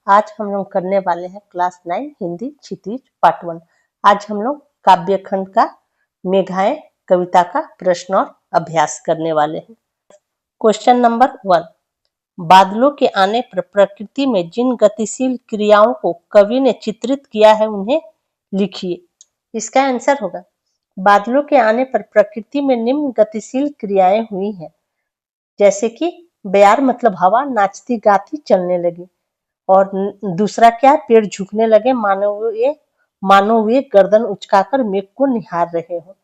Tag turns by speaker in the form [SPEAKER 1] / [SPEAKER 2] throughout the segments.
[SPEAKER 1] आज हम लोग करने वाले हैं क्लास 9 हिंदी क्षितिज पार्ट 1। आज हम लोग काव्य खंड का मेघाएं कविता का प्रश्न और अभ्यास करने वाले हैं। क्वेश्चन नंबर 1, बादलों के आने पर प्रकृति में जिन गतिशील क्रियाओं को कवि ने चित्रित किया है उन्हें लिखिए। इसका आंसर होगा, बादलों के आने पर प्रकृति में निम्न गतिशील क्रियाएं हुई हैं, जैसे कि बयार मतलब हवा नाचती गाती चलने लगी, और दूसरा क्या है, पेड़ झुकने लगे मानो वे गर्दन उचकाकर मेघ को निहार रहे हो।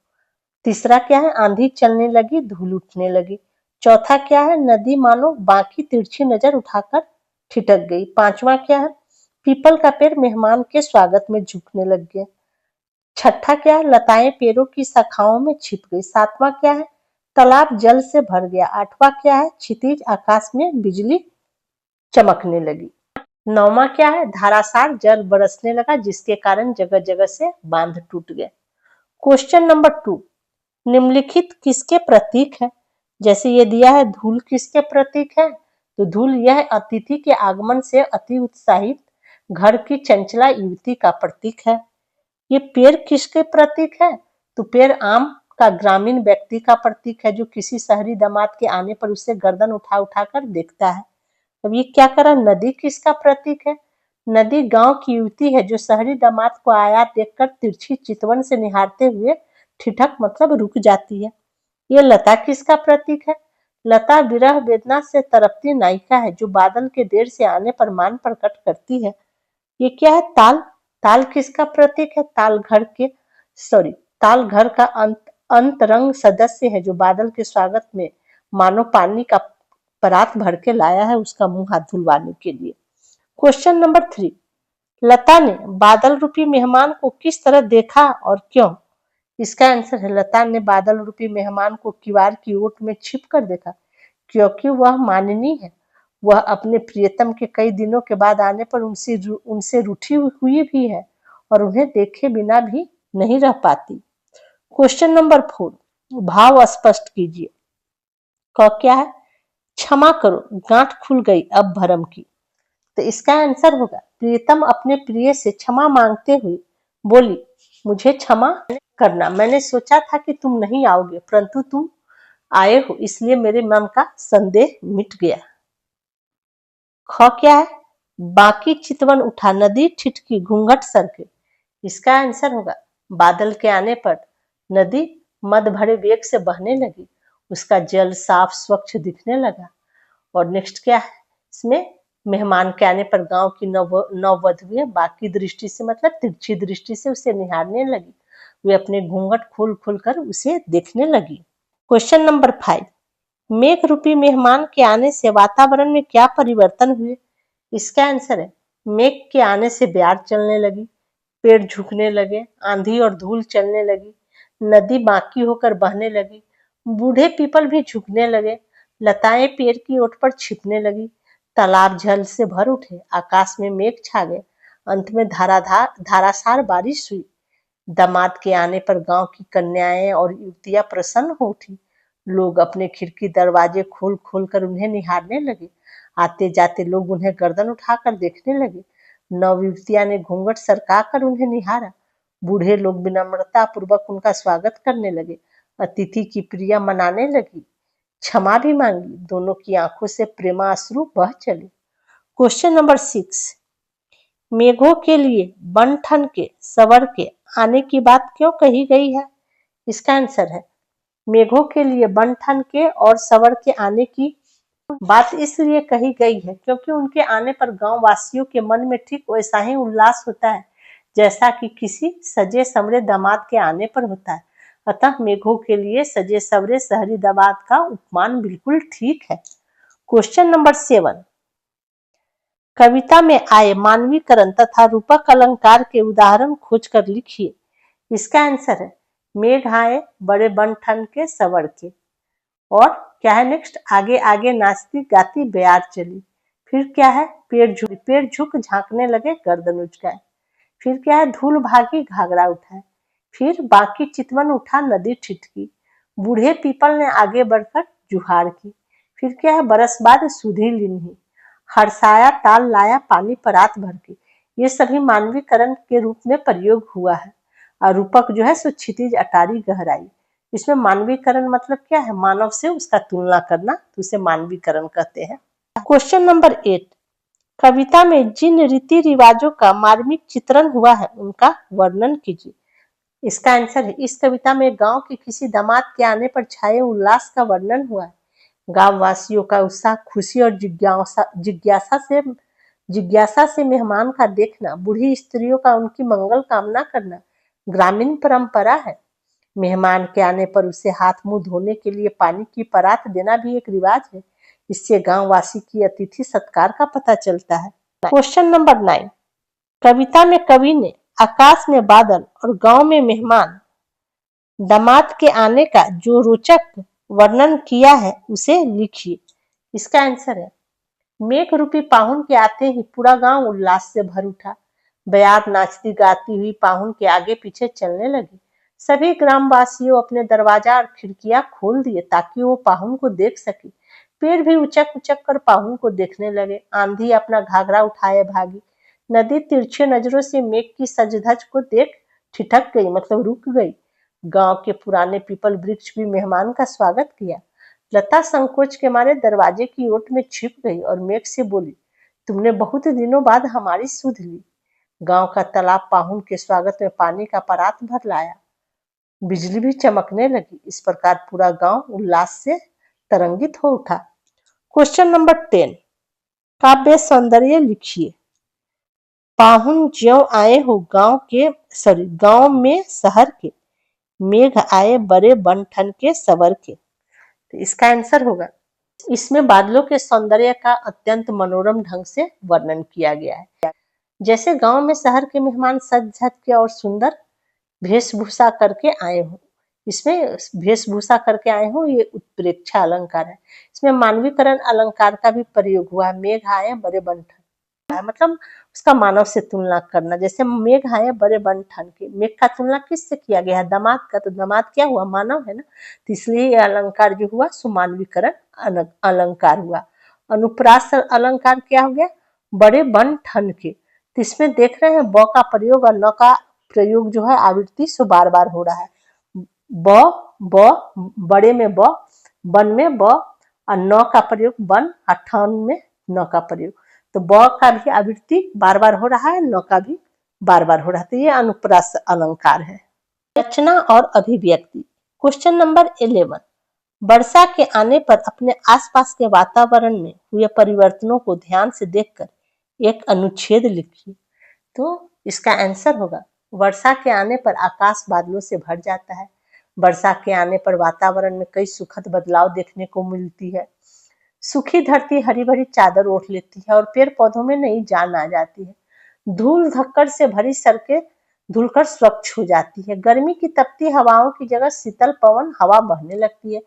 [SPEAKER 1] तीसरा क्या है, आंधी चलने लगी धूल उठने लगी। चौथा क्या है, नदी मानो बाकी तिरछी नजर उठाकर ठिठक गई। पांचवा क्या है, पीपल का पेड़ मेहमान के स्वागत में झुकने लग गया। छठा क्या है, लताएं पेड़ों की शाखाओं में छिप गई। सातवां क्या है, तालाब जल से भर गया। आठवां क्या है, क्षितिज आकाश में बिजली चमकने लगी। नौवां क्या है, धारासार जल बरसने लगा जिसके कारण जगह जगह से बांध टूट गए। क्वेश्चन नंबर 2, निम्नलिखित किसके प्रतीक है? जैसे ये दिया है, धूल किसके प्रतीक है? तो धूल यह अतिथि के आगमन से अति उत्साहित घर की चंचला युवती का प्रतीक है। ये पेड़ किसके प्रतीक है? तो पेड़ आम का ग्रामीण व्यक्ति का प्रतीक है, जो किसी शहरी दामाद के आने पर उसे गर्दन उठा उठा कर देखता है। अब ये क्या करा, नदी किसका प्रतीक है? नदी गांव की युवती है जो शहरी दामाद को आया देखकर तिरछी चितवन से निहारते हुए ठिठक मतलब रुक जाती है। ये लता किसका प्रतीक है? लता विरह वेदना से तड़पती नायिका है जो बादल के देर से आने पर मान प्रकट करती है। ये क्या है, ताल। ताल किसका प्रतीक है? ताल घर का अंतरंग सदस्य है जो बादल के स्वागत में मानो पानी का परात भर के लाया है उसका मुंह हाथ धुलवाने के लिए। क्वेश्चन नंबर 3, लता ने बादल रूपी मेहमान को किस तरह देखा और क्यों? इसका आंसर है, लता ने बादल रूपी मेहमान को किवाड़ की ओट में छिप कर देखा, क्योंकि वह माननीय है। वह अपने प्रियतम के कई दिनों के बाद आने पर उनसे रूठी हुई भी है और उन्हें देखे बिना भी नहीं रह पाती। क्वेश्चन नंबर 4, भाव स्पष्ट कीजिए। क्या है, क्षमा करो गांठ खुल गई अब भरम की। तो इसका आंसर होगा, प्रियतम अपने प्रिय से क्षमा मांगते हुए बोली, मुझे क्षमा करना, मैंने सोचा था कि तुम नहीं आओगे परंतु तुम आए हो, इसलिए मेरे मन का संदेह मिट गया। क्या है, बाकी चितवन उठा नदी ठिठकी घूंघट सरके। इसका आंसर होगा, बादल के आने पर नदी मद भरे वेग से बहने लगी, उसका जल साफ स्वच्छ दिखने लगा। और नेक्स्ट क्या है, इसमें मेहमान के आने पर गांव की नववधुएं बाकी दृष्टि से मतलब तिरछी दृष्टि से उसे निहारने लगी, वे अपने घूंघट खोल खोल कर उसे देखने लगी। क्वेश्चन नंबर 5, मेघ रूपी मेहमान के आने से वातावरण में क्या परिवर्तन हुए? इसका आंसर है, मेघ के आने से ब्यार चलने लगी, पेड़ झुकने लगे, आंधी और धूल चलने लगी, नदी बाकी होकर बहने लगी, बूढ़े पीपल भी झुकने लगे, लताएं पेड़ की ओट पर छिपने लगी, तालाब जल से भर उठे, आकाश में मेघ छा गए, अंत में धारासार बारिश हुई। दामाद के आने पर गांव की कन्याएं और युवतियां प्रसन्न हो उठी, लोग अपने खिड़की दरवाजे खोल खोल कर उन्हें निहारने लगे, आते जाते लोग उन्हें गर्दन उठाकर देखने लगे, नव युवतियां ने घूंघट सरका कर उन्हें निहारा, बूढ़े लोग विनम्रता पूर्वक उनका स्वागत करने लगे, अतिथि की प्रिया मनाने लगी, क्षमा भी मांगी, दोनों की आंखों से प्रेमाश्रु बह चले। क्वेश्चन नंबर 6, मेघों के लिए बन ठन के सवर के आने की बात क्यों कही गई है? इसका आंसर है, मेघों के लिए बन ठन के और सवर के आने की बात इसलिए कही गई है क्योंकि उनके आने पर गांव वासियों के मन में ठीक वैसा ही उल्लास होता है जैसा कि किसी सजे संवरे दामाद के आने पर होता है। अतः मेघों के लिए सजे संवरे शहरी दामाद का उपमान बिल्कुल ठीक है। क्वेश्चन नंबर 7, कविता में आए मानवीकरण तथा रूपक अलंकार के उदाहरण खोजकर लिखिए। इसका आंसर है, मेघ आए बड़े बन ठन के सवर के, और क्या है नेक्स्ट, आगे आगे नाचती गाती बयार चली, फिर क्या है, पेड़ झुक झांकने लगे गर्दन उचकाए, फिर क्या है, धूल भागी घाघरा उठाए, फिर बाकी चितवन उठा नदी ठिठकी, बूढ़े पीपल ने आगे बढ़कर जुहार की, फिर क्या है, बरस बाद सुधी लिन्ही, हर्षाया ताल लाया पानी परात भर के, ये सभी मानवीकरण के रूप में प्रयोग हुआ है। और रूपक जो है सो क्षितिज अटारी गहराई, इसमें मानवीकरण मतलब क्या है, मानव से उसका तुलना करना, तो उसे मानवीकरण कहते हैं। क्वेश्चन नंबर 8, कविता में जिन रीति रिवाजों का मार्मिक चित्रण हुआ है उनका वर्णन कीजिए। इसका आंसर है, इस कविता में गांव के किसी दामाद के आने पर छाए उल्लास का वर्णन हुआ है। गांव वासियों का उत्साह, खुशी और जिज्ञासा से मेहमान का देखना, बूढ़ी स्त्रियों का उनकी मंगल कामना करना ग्रामीण परंपरा है। मेहमान के आने पर उसे हाथ मुंह धोने के लिए पानी की परात देना भी एक रिवाज है। इससे गांव वासी की अतिथि सत्कार का पता चलता है। क्वेश्चन नंबर 9, कविता में कवि ने आकाश में बादल और गांव में मेहमान दामाद के आने का जो रोचक वर्णन किया है उसे लिखिए। इसका आंसर है, मेघ रूपी पाहुन के आते ही पूरा गांव उल्लास से भर उठा। बयार नाचती गाती हुई पाहुन के आगे पीछे चलने लगी। सभी ग्रामवासियों अपने दरवाजा और खिड़कियां खोल दिए ताकि वो पाहुन को देख सके। पेड़ भी उचक उचक कर पाहुन को देखने लगे। आंधी अपना घाघरा उठाए भागी। नदी तिरछे नजरों से मेघ की सज-धज को देख ठिठक गई, मतलब रुक गई। गांव के पुराने पीपल वृक्ष भी मेहमान का स्वागत किया। लता संकोच के मारे दरवाजे की ओट में छिप गई और मेघ से बोली, तुमने बहुत दिनों बाद हमारी सुध ली। गांव का तालाब पाहुन के स्वागत में पानी का परात भर लाया। बिजली भी चमकने लगी। इस प्रकार पूरा गांव उल्लास से तरंगित हो उठा। क्वेश्चन नंबर 10, काव्य सौंदर्य लिखिए। पाहुन ज्यों आए हो गांव में शहर के, मेघ आए बड़े बन ठन के सवर के। तो इसका आंसर होगा, इसमें बादलों के सौंदर्य का अत्यंत मनोरम ढंग से वर्णन किया गया है। जैसे गांव में शहर के मेहमान सज धज के और सुंदर वेशभूषा करके आए हो। इसमें वेशभूषा करके आए हो, ये उत्प्रेक्षा अलंकार है। इसमें मानवीकरण अलंकार का भी प्रयोग हुआ है। मेघ आए बड़े बन ठन, मतलब उसका मानव से तुलना करना। जैसे मेघ आए बड़े बन ठन के, मेघ का तुलना किससे किया गया है, दामाद का। तो दामाद क्या हुआ, मानव है ना। तो इसलिए ये अलंकार जो हुआ सो मानवीकरण अलंकार हुआ। अनुप्रास अलंकार क्या हो गया, बड़े बन ठन के। तो इसमें देख रहे हैं ब का प्रयोग और न का प्रयोग जो है आवृत्ति सो बार बार हो रहा है। बड़े में ब, बन में ब, और न का प्रयोग बन, और ठन में न का प्रयोग। तो ब का भी आवृत्ति बार बार हो रहा है, न का भी बार बार हो रहा है। तो ये अनुप्रास अलंकार है। रचना और अभिव्यक्ति। क्वेश्चन नंबर 11, वर्षा के आने पर अपने आसपास के वातावरण में हुए परिवर्तनों को ध्यान से देखकर एक अनुच्छेद लिखिए। तो इसका आंसर होगा, वर्षा के आने पर आकाश बादलों से भर जाता है। वर्षा के आने पर वातावरण में कई सुखद बदलाव देखने को मिलती है। सूखी धरती हरी भरी चादर ओढ़ लेती है और पेड़ पौधों में नई जान आ जाती है। धूल धक्कड़ से भरी सड़कें धुलकर स्वच्छ हो जाती है। गर्मी की तपती हवाओं की जगह शीतल पवन हवा बहने लगती है।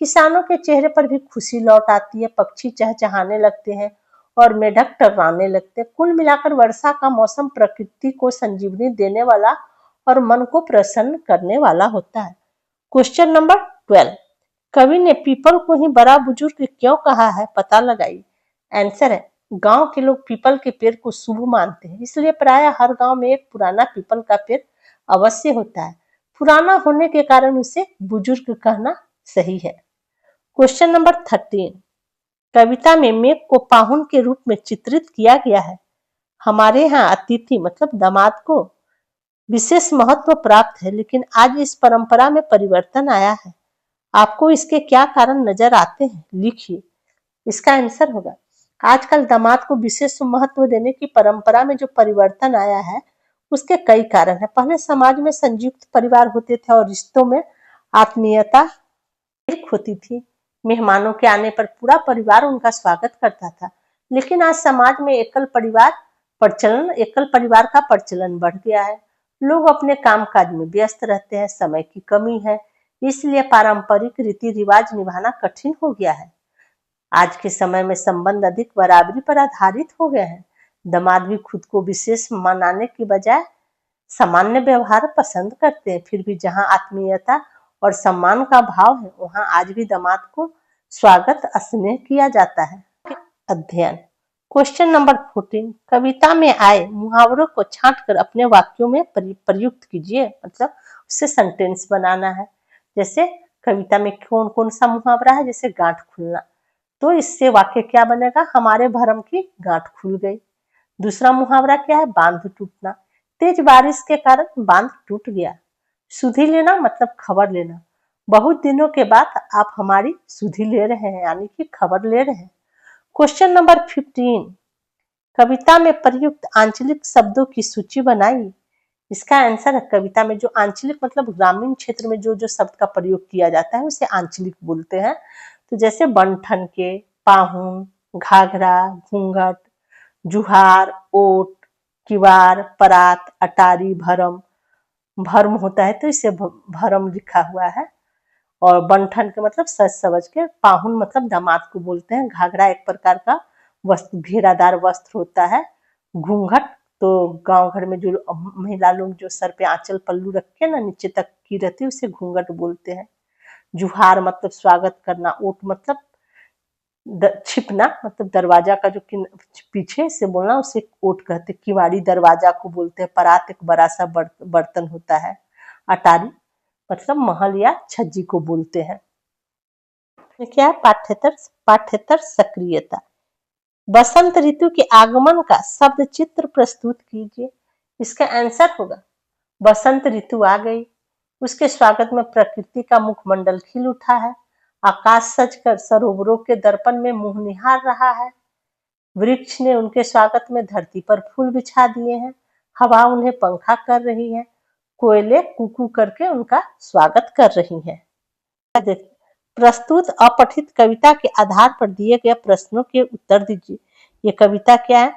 [SPEAKER 1] किसानों के चेहरे पर भी खुशी लौट आती है। पक्षी चहचहाने लगते हैं और मेढक टर्राने लगते हैं। कुल मिलाकर वर्षा का मौसम प्रकृति को संजीवनी देने वाला और मन को प्रसन्न करने वाला होता है। क्वेश्चन नंबर 12, कवि ने पीपल को ही बड़ा बुजुर्ग क्यों कहा है, पता लगाइए। आंसर है, गांव के लोग पीपल के पेड़ को शुभ मानते हैं, इसलिए प्राय हर गांव में एक पुराना पीपल का पेड़ अवश्य होता है। पुराना होने के कारण उसे बुजुर्ग कहना सही है। क्वेश्चन नंबर 13, कविता में मेघ को पाहुन के रूप में चित्रित किया गया है। हमारे यहाँ अतिथि मतलब दामाद को विशेष महत्व प्राप्त है, लेकिन आज इस परंपरा में परिवर्तन आया है। आपको इसके क्या कारण नजर आते हैं, लिखिए। इसका आंसर होगा, आजकल दामाद को विशेष महत्व देने की परंपरा में जो परिवर्तन आया है उसके कई कारण है। पहले समाज में संयुक्त परिवार होते थे और रिश्तों में आत्मीयता होती थी। मेहमानों के आने पर पूरा परिवार उनका स्वागत करता था। लेकिन आज समाज में एकल परिवार का प्रचलन बढ़ गया है। लोग अपने कामकाज में व्यस्त रहते हैं, समय की कमी है, इसलिए पारंपरिक रीति रिवाज निभाना कठिन हो गया है। आज के समय में संबंध अधिक बराबरी पर आधारित हो गए हैं। दामाद भी खुद को विशेष मनाने की बजाय सामान्य व्यवहार पसंद करते हैं। फिर भी जहां आत्मीयता और सम्मान का भाव है, वहां आज भी दामाद को स्वागत स्नेह किया जाता है। अध्ययन। क्वेश्चन नंबर 14, कविता में आए मुहावरों को छांटकर अपने वाक्यों में प्रयुक्त कीजिए, मतलब उससे सेंटेंस बनाना है। जैसे कविता में कौन कौन सा मुहावरा है, जैसे गांठ खुलना, तो इससे वाक्य क्या बनेगा, हमारे भरम की गांठ खुल गई। दूसरा मुहावरा क्या है, बांध टूटना, तेज बारिश के कारण बांध टूट गया। सुधि लेना मतलब खबर लेना, बहुत दिनों के बाद आप हमारी सुधि ले रहे हैं, यानी कि खबर ले रहे हैं। क्वेश्चन नंबर 15, कविता में प्रयुक्त आंचलिक शब्दों की सूची बनाई। इसका आंसर है, कविता में जो आंचलिक मतलब ग्रामीण क्षेत्र में जो जो शब्द का प्रयोग किया जाता है उसे आंचलिक बोलते हैं। तो जैसे बंठन के, पाहुन, घाघरा, घूंघट, जुहार, ओट, किवार, परात, अटारी, भरम। भर्म होता है तो इसे भरम लिखा हुआ है। और बंठन के मतलब सज सवज के, पाहुन मतलब दामाद को बोलते हैं, घाघरा एक प्रकार का वस्त्र, घेरादार वस्त्र होता है। घूंघट तो गांव घर में जो महिला लोग जो सर पे आंचल पल्लू रख के ना नीचे तक की रहती है उसे घूंघट बोलते हैं। जुहार मतलब स्वागत करना, ओट मतलब छिपना, मतलब दरवाजा का जो पीछे से बोलना उसे ओट कहते, किवाड़ी दरवाजा को बोलते हैं। परात एक बड़ा सा बर्तन होता है। अटारी मतलब महल या छज्जी को बोलते हैं। क्या है, पाठ्येतर सक्रियता। बसंत ऋतु के आगमन का शब्द चित्र प्रस्तुत कीजिए। इसका आंसर होगा, बसंत ऋतु आ गई, उसके स्वागत में प्रकृति का मुखमंडल खिल उठा है, आकाश सजकर सरोवरों के दर्पण में मुंह निहार रहा है, वृक्ष ने उनके स्वागत में धरती पर फूल बिछा दिए हैं, हवा उन्हें पंखा कर रही है, कोयले कुकू करके उनका स्वागत कर रही हैं। प्रस्तुत अपठित कविता के आधार पर दिए गए प्रश्नों के उत्तर दीजिए। ये कविता क्या है,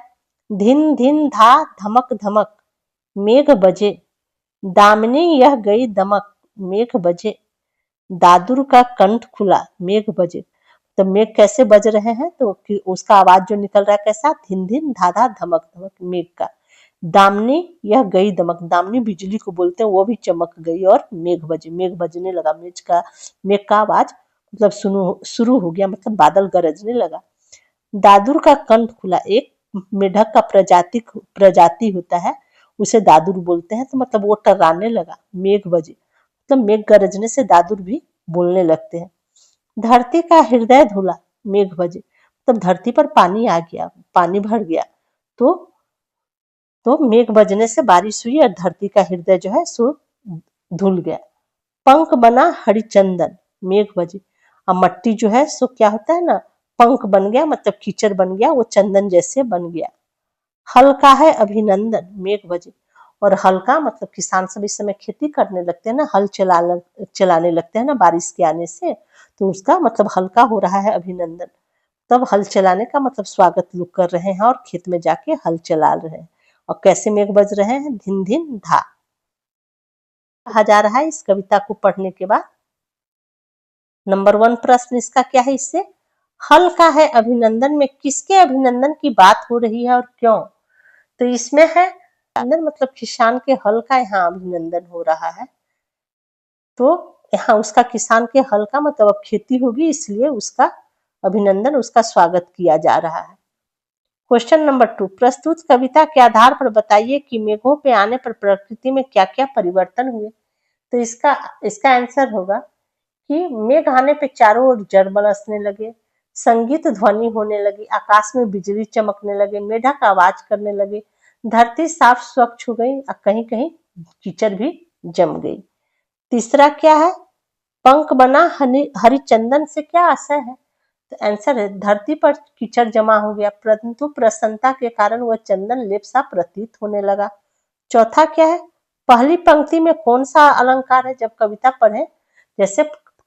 [SPEAKER 1] धिन धिन धा धमक धमक मेघ बजे, दामिनी यह गई दमक मेघ बजे, दादुर का कंठ खुला मेघ बजे। तो मेघ कैसे बज रहे हैं, तो उसका आवाज जो निकल रहा है कैसा, धिन धिन धाधा धमक धमक मेघ का। दामिनी यह गई दमक, दामिनी बिजली को बोलते हैं, वो भी चमक गई और मेघ बजे, मेघ बजने लगा, मेघ का आवाज मतलब शुरू हो गया, मतलब बादल गरजने लगा। दादुर का कंठ खुला, एक मेढक का प्रजाति होता है, उसे दादुर बोलते हैं, तो मतलब वो टर्राने लगा। मेघ बजे मतलब मेघ गरजने से दादुर भी बोलने लगते हैं। धरती का हृदय धुला मेघ बजे, तब धरती पर पानी आ गया, पानी भर गया, तो मेघ बजने से बारिश हुई और धरती का हृदय जो है सो धुल गया। पंख बना हरिचंदन मेघ बजे, अब मट्टी जो है सो क्या होता है ना, पंख बन गया मतलब कीचड़ बन गया, वो चंदन जैसे बन गया। हल्का है अभिनंदन मेघ बजे, और हल्का मतलब किसान सब इस समय खेती करने लगते हैं ना, हल चलाने लगते हैं ना बारिश के आने से, तो उसका मतलब हल्का हो रहा है अभिनंदन। तब हल चलाने का मतलब स्वागत लोग कर रहे हैं और खेत में जाके हल चला रहे हैं। और कैसे मेघ बज रहे हैं, धिन धिन धा। कहा जा रहा है इस कविता को पढ़ने के बाद, नंबर 1 प्रश्न इसका क्या है, इससे हल्का है अभिनंदन में किसके अभिनंदन की बात हो रही है और क्यों। तो इसमें है अभिनंदन मतलब किसान के हल का यहाँ अभिनंदन हो रहा है, तो यहाँ उसका किसान के हल का मतलब अब खेती होगी इसलिए उसका अभिनंदन, उसका स्वागत किया जा रहा है। क्वेश्चन नंबर 2, प्रस्तुत कविता के आधार पर बताइए कि मेघों पे आने पर प्रकृति में क्या क्या परिवर्तन हुए। तो इसका आंसर होगा कि मेघ आने पे चारों ओर जड़ बरसने लगे, संगीत ध्वनि होने लगी, आकाश में बिजली चमकने लगे, मेढक आवाज करने लगे, धरती साफ स्वच्छ हो गई और कहीं कहीं कीचड़ भी जम गई। तीसरा क्या है, पंख बना हरिचंदन से क्या आशय है, तो आंसर है धरती पर कीचड़ जमा हो गया परंतु प्रसन्नता के कारण वह चंदन लेप सा प्रतीत होने लगा। चौथा क्या है, पहली पंक्ति में कौन सा अलंकार है, जब कविता पढ़े, जैसे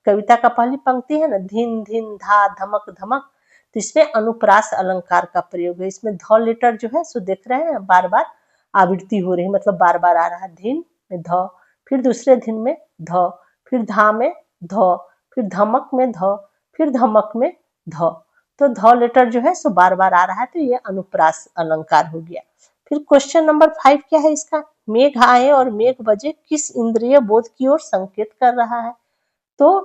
[SPEAKER 1] कविता का पहली पंक्ति है ना, धिन धिन धा धमक धमक, तो इसमें अनुप्रास अलंकार का प्रयोग है। इसमें ध लेटर जो है सो देख रहे हैं बार बार आवृत्ति हो रही है, मतलब बार बार आ रहा है, धिन में ध, फिर दूसरे धिन में ध, फिर धा में ध, फिर धमक में ध, फिर धमक में ध, तो ध लेटर जो है सो बार बार आ रहा है, तो ये अनुप्रास अलंकार हो गया। फिर क्वेश्चन नंबर 5 क्या है इसका, मेघ आए और मेघ बजे किस इंद्रिय बोध की ओर संकेत कर रहा है। तो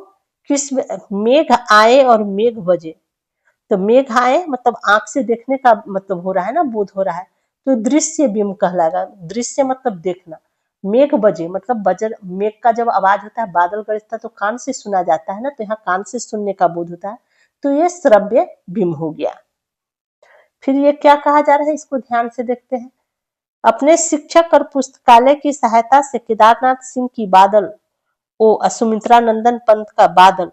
[SPEAKER 1] किस मेघ आए और मेघ बजे, तो मेघ आए मतलब आंख से देखने का मतलब हो रहा है ना, बोध हो रहा है, तो दृश्य बिंब कहलाएगा। दृश्य मतलब देखना। मेघ बजे मतलब बजर, मेघ का जब आवाज होता है, बादल गरजता है तो कान से सुना जाता है ना, तो यहाँ कान से सुनने का बोध होता है, तो ये श्रव्य बिंब हो गया। फिर ये क्या कहा जा रहा है, इसको ध्यान से देखते हैं। अपने शिक्षक और पुस्तकालय की सहायता से केदारनाथ सिंह की बादल ओ सुमित्रा नंदन पंत का बादल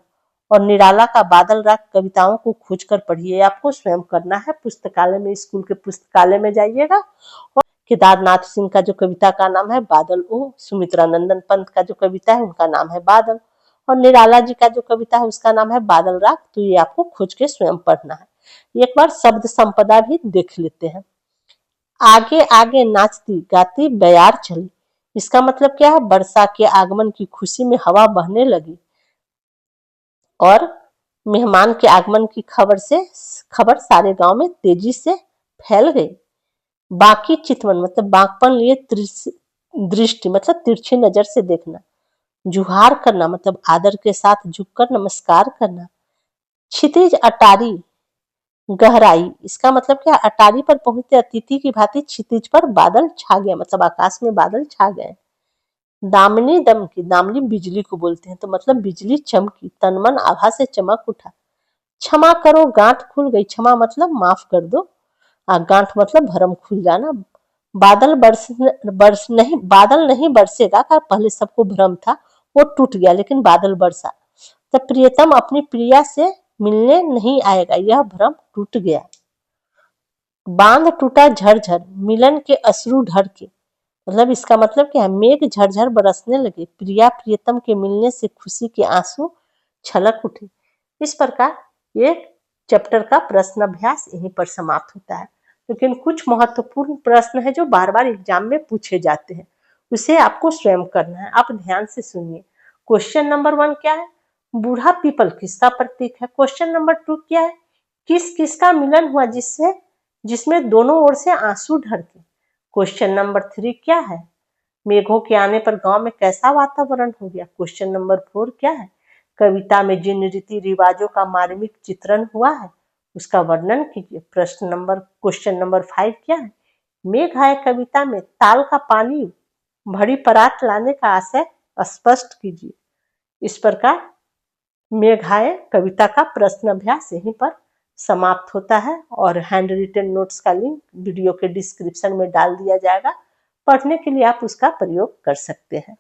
[SPEAKER 1] और निराला का बादल राग कविताओं को खोज कर पढ़िए। आपको स्वयं करना है, पुस्तकालय में, स्कूल के पुस्तकालय में जाइएगा और केदारनाथ सिंह का जो कविता का नाम है बादल ओ, सुमित्रा नंदन पंत का जो कविता है उनका नाम है बादल, और निराला जी का जो कविता है उसका नाम है बादल राग। तो ये आपको खोज के स्वयं पढ़ना है। एक बार शब्द संपदा भी देख लेते हैं। आगे आगे नाचती गाती बयार चली, इसका मतलब क्या है, वर्षा के आगमन की खुशी में हवा बहने लगी और मेहमान के आगमन की खबर सारे गांव में तेजी से फैल गई। बाकी चितवन मतलब बांकपन लिए दृष्टि मतलब तिरछी नजर से देखना। जुहार करना मतलब आदर के साथ झुककर नमस्कार करना। क्षितिज अटारी गहराई, इसका मतलब क्या, अटारी पर पहुंचते अतिथि की भांति क्षितिज पर बादल छा गया, मतलब आकाश में बादल छा गए। दामिनी दमकी, दामिनी बिजली को बोलते हैं, तो मतलब बिजली चमकी, तन मन आभा से चमक उठा। क्षमा करो गांठ खुल गई, क्षमा मतलब माफ कर दो, गांठ मतलब भरम खुल जाना। बादल नहीं बरसेगा का पहले सबको भ्रम था, वो टूट गया, लेकिन बादल बरसा। तो प्रियतम अपनी प्रिया से मिलने नहीं आएगा, यह भ्रम टूट गया। बांध टूटा झरझर, मिलन के अश्रु ढर के, मतलब इसका मतलब क्या है, मेघ झरझर बरसने लगे, प्रिया प्रियतम के मिलने से खुशी के आंसू छलक उठे। इस प्रकार ये चैप्टर का प्रश्न अभ्यास यहीं पर समाप्त होता है। लेकिन कुछ महत्वपूर्ण प्रश्न है जो बार बार एग्जाम में पूछे जाते हैं, उसे आपको स्वयं करना है। आप ध्यान से सुनिए। क्वेश्चन नंबर 1 क्या है, बूढ़ा पीपल किसका प्रतीक है। क्वेश्चन नंबर 2 क्या है, किस किसका मिलन हुआ जिसमें दोनों ओर से आंसू ढरके। क्वेश्चन नंबर 3 क्या है, मेघों के आने पर गांव में कैसा वातावरण हो गया। क्वेश्चन नंबर 4 क्या है, कविता में जिन रीति रिवाजों का मार्मिक चित्रण हुआ है उसका वर्णन कीजिए। क्वेश्चन नंबर 5 क्या है, मेघ आए कविता में ताल का पानी भरी परात लाने का आशय स्पष्ट कीजिए। इस प्रकार मेघ आए कविता का प्रश्न अभ्यास यहीं पर समाप्त होता है, और हैंड रिटन नोट्स का लिंक वीडियो के डिस्क्रिप्शन में डाल दिया जाएगा। पढ़ने के लिए आप उसका प्रयोग कर सकते हैं।